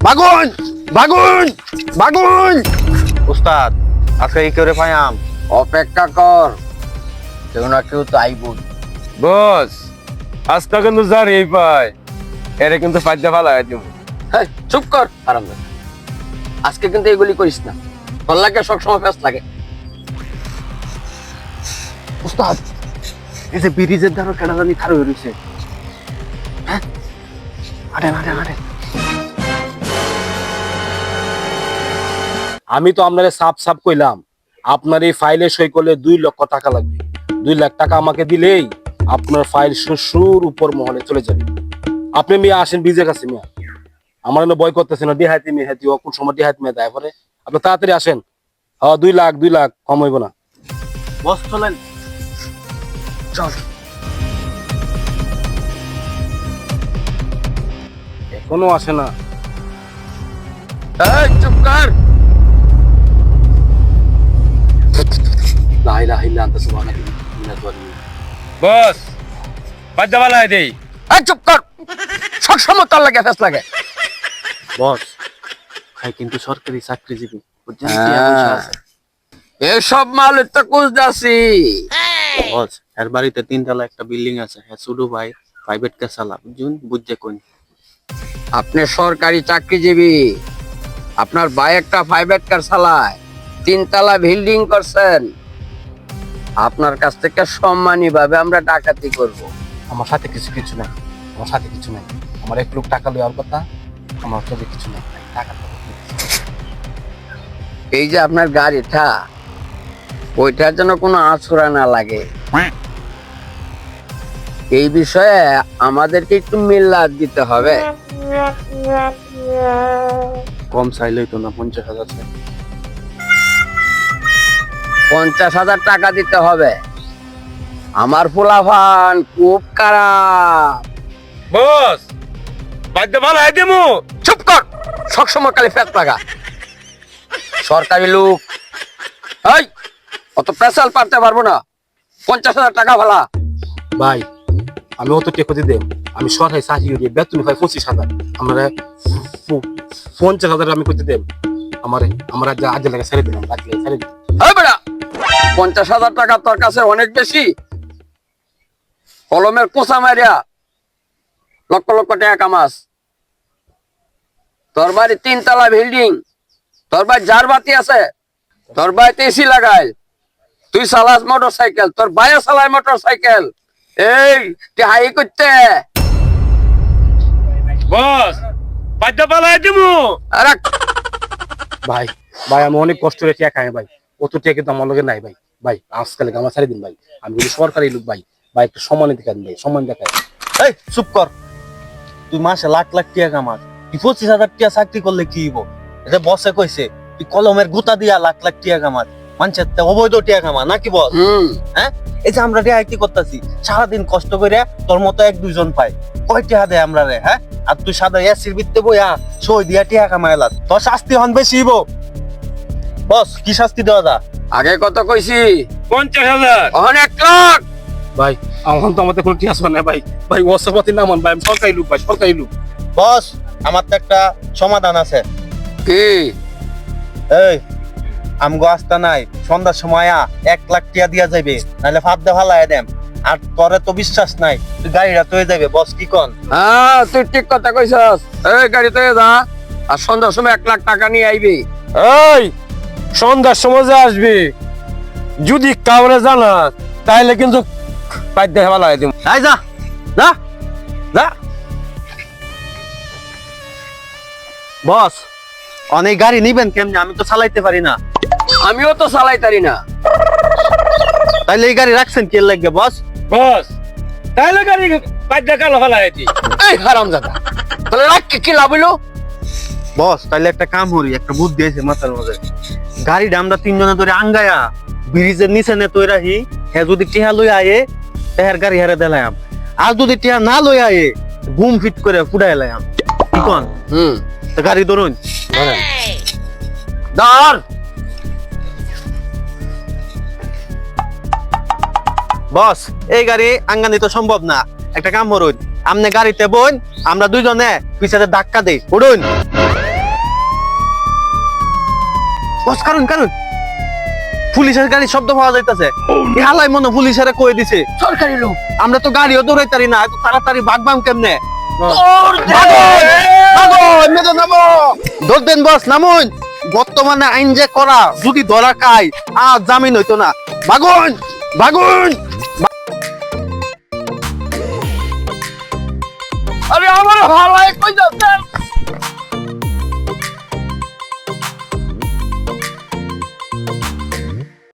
ভাগুন ভাগুন ভাগুন। উস্তাদ আজকে কি করে পাইয়াম? অপেক্ষা কর, কেউ না কেউ তো আইব। বস আজকে কিন্তু জানি পাই এরে কিন্তু ফাইদা ফালা দিব। হ্যাঁ চুপ কর আরামদার, আজকে কিন্তু এগুলি করিস না, তোর লাগে সবসময় ফেস লাগে। উস্তাদ এই যে ব্রিজের ধারে কেডা জানি খাড়া হয়ে রইছে। হ্যাঁ হাঁটেন হাঁটেন হাঁটেন। আমি তো আপনারে সাপ সাপ কইলাম, আপনার এই ফাইলে সই করলে 2 লক্ষ টাকা লাগবে। 2 লাখ টাকা আমাকে দিলেই আপনার ফাইল শ্বশুর উপর মহলে চলে যাবে। আপনি মিয়া আসেন ব্রিজের কাছে মিয়া, আমার না বয় করতেছে না, দেহাতি মেহাতি ও কোন সময় দেহাতি মেয়ে দেয় পরে। আপনি তাড়াতাড়ি আসেন। হ্যাঁ 2 লাখ কম হইব না। বস চলেন চল। এখনো আসে না। এই চুপ কর। লা ইলাহা ইল্লা আনতা সুবহানাকা ইন্নী মিনাজ জালিমিন। বস ফাইদা ফালা দেই। এই চুপ কর, সবসময় তোর লাগে ফেস লাগে। বস ভাই কিন্তু সরকারি চাকরিজীবী, বুঝছেন? এসব মাল তো খুঁজতাছি। বস এর বাড়িতে 3 তলা একটা বিল্ডিং আছে, হ্যাঁ শুধু ভাই প্রাইভেট কে চালা, বুঝুন বুঝছে কোন। আপনি সরকারি চাকরিজীবী, আপনার ভাই একটা প্রাইভেট কার চালায়, 3 তলা বিল্ডিং করছেন, আপনার কাছ থেকে সম্মানী ভাবে আমরা ডাকাতি করব। আমার সাথে কিছু নাই, আমার সাথে কিছু নাই। আমার 1 লাখ টাকা লওয়ার কথা, আমার সাথে কিছু নাই টাকা। এই যে আপনার গাড়িটা, ওইটার জন্য কোনো আঁচড়া না লাগে, এই বিষয়ে আমাদেরকে একটু মিল্লাত দিতে হবে। কম চাইলেই তো না, 50,000 চাই। 50,000 টাকা দিতে হবে। আমার পোলাপান খুব খারাপ। বস ফাইদা ফালা দিমু। চুপ কর, সবসময় খালি ফেট লাগা। সরকারি লোক, এই অত পেশাল পারতে পারবো না। 50,000 টাকা ভালা। ভাই আমি অত টেকো দি দেব, আমি সরকারি চাকরি করি, বেতন পাই 25,000। আমরা 50,000 আমি করতে দেব। আমার আজ লাগে ছেড়ে দিলাম, আজ লাগে ছেড়ে দিন। হ্যাঁ বেটা, 50,000 টাকা তোর কাছে অনেক বেশি? কলমের কোচা মারিয়া লক্ষ লক্ষ টাকা কামাস। তোর বাড়ি 3 তলা বিল্ডিং, তোর ভাই যার বাতি আছে, তোর বাড়িতে এসি লাগাই, তুই চালাস মোটর সাইকেল, তোর ভাইও চালায় মোটর সাইকেল। এই তুই হাই করতে বস ফাইদা ফালা দিমু। আরে ভাই ভাই আমি অনেক কষ্ট করে টাকা খাই ভাই, অত টাকা কিন্তু আমার লগে নাই ভাই। ভাই আজকাল আমার ছেড়ে দিন ভাই, আমি কিন্তু সরকারি লোক ভাই। ভাই একটু সম্মান দেখান ভাই, সম্মান দেখায়। এই চুপ কর, তুই মাসে লাখ লাখ টাকা কামাস, তুই 25,000 টাকা চাকরি করলে কি হইব? এটা বসে কইছে তুই কলমের গুতা দিয়া লাখ লাখ টাকা কামাস, মানুষের তে অবৈধ টাকা কামা নাকি বল? হ্যাঁ এই যে আমরা রেহাই কি করতেছি, সারাদিন কষ্ট করে তোর মতো 1-2 জন পাই, কয় টাকা দেয় আমরা রে? হ্যাঁ আর তুই সাদা এসির ভিতরে বইয়া সই দিয়া টাকা কামাইলা, তোর শাস্তি হন বেশি হইব। বস কি শাস্তি দেওয়া যা? আগে কত কইছি? 50,000। অনেক লাখ। ভাই আমার তো আমাদের কোনো টিয়াস না ভাই। ভাই অসপাতি নামান ভাই, আমি সরকারি লোক ভাই, সরকারি লোক। বস আমার তো একটা সমাধান আছে। কি? এই আমগো আস্তা নাই, সন্ধ্যার সময় 1 লাখ টাকা দিয়া যাইবে, নাহলে ফাঁদ দে ফালাই দেম। আর তোরে তো বিশ্বাস নাই, তুই গাড়িটা তৈরি যাবে। বস কি কন? হ্যাঁ তুই ঠিক কথা কইছস। এই গাড়িতে যা, আর সন্ধ্যার সময় 1 লাখ টাকা নিয়ে আইবি। এই সন্ধ্যার সময় যে আসবি, যদি কাউরে জানাস তাইলে কিন্তু ফাইদা ফালা দিমু। এই যা যা যা। বস অনেক গাড়ি নিবেন কেমনে? আমি তো চালাইতে পারি না। আমিও তো চালাইতারি না। তাইলে এই গাড়ি রাখছেন কি লাগবে বস? বস তাইলে গাড়ি ফাইদা কালো ফালা দি। এই হারামজাদা, তাহলে লাখ কি লাভ হইলো? বস তাইলে একটা কাম করি, একটা বুদ্ধি আছে মাথার মধ্যে। গাড়িটা আমরা 3 জনে ধরে আঙ্গায়া ব্রিজের নিচে নে তৈরি রাখি, হ্যাঁ যদি টিহা লই আয়ে তেহার গাড়ি হেরে দিলাম, আর যদি টিহা না লই আয়ে ঘুম ফিট করে ফুটাই লাম। কি কন? তো গাড়ি ধরুন, ধর। বস এই গাড়ি আঙ্গানি তো সম্ভব না, একটা কাম করুন, আপনি গাড়িতে বোন, আমরা 2 জনে পিছনে ধাক্কা দেই, উঠুন। বস কারণ কারণ পুলিশের গাড়ি শব্দ পাওয়া যাইতাছে হালাই মনে পুলিশের কয়ে দিছে সরকারি লোক আমরা তো গাড়িও দৌড়াইতারি না এত তাড়াতাড়ি ভাগবাম কেমনে ধরবেন বস নামুন বর্তমানে আইন যে করা যদি ধরা খাই আর জামিন হইতো না ভাগুন ভাগুন আরে আমার ভালাই কই যাচ্ছেন